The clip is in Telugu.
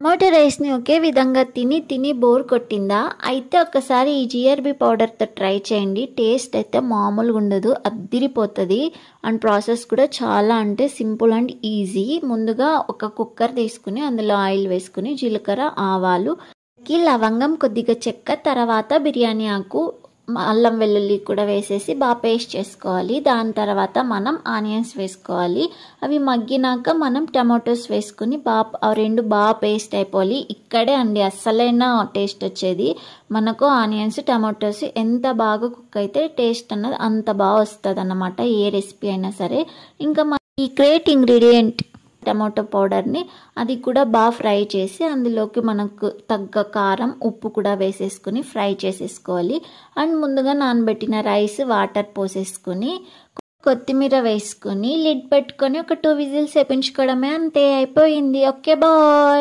టమాటో రైస్ని ఒకే విధంగా తిని బోర్ కొట్టిందా? అయితే ఒకసారి ఈ జిఆర్బి పౌడర్తో ట్రై చేయండి. టేస్ట్ అయితే మామూలుగా ఉండదు, అద్దిరిపోతుంది. అండ్ ప్రాసెస్ కూడా చాలా అంటే సింపుల్ అండ్ ఈజీ. ముందుగా ఒక కుక్కర్ తీసుకుని అందులో ఆయిల్ వేసుకుని జీలకర్ర, ఆవాలు, లవంగం, కొద్దిగా చెక్క, తర్వాత బిర్యానీ ఆకు, అల్లం వెల్లుల్లి కూడా వేసేసి బాగా పేస్ట్ చేసుకోవాలి. దాని తర్వాత మనం ఆనియన్స్ వేసుకోవాలి. అవి మగ్గినాక మనం టమాటోస్ వేసుకుని రెండు బాగా పేస్ట్ అయిపోవాలి. ఇక్కడే అండి అస్సలైన టేస్ట్ వచ్చేది. మనకు ఆనియన్స్, టమాటోస్ ఎంత బాగా కుక్ అయితే టేస్ట్ అన్నది అంత బాగా వస్తుంది అన్నమాట, ఏ రెసిపీ అయినా సరే. ఇంకా ఈ గ్రేట్ ఇంగ్రీడియంట్ టమాటో పౌడర్ని అది కూడా బాగా ఫ్రై చేసి అందులోకి మనకు తగ్గ కారం, ఉప్పు కూడా వేసేసుకుని ఫ్రై చేసేసుకోవాలి. అండ్ ముందుగా నానబెట్టిన రైస్, వాటర్ పోసేసుకుని కొత్తిమీర వేసుకుని లిడ్ పెట్టుకొని ఒక 2 విజిల్స్ వేపించుకోవడమే, అంతే అయిపోయింది. Okay bye.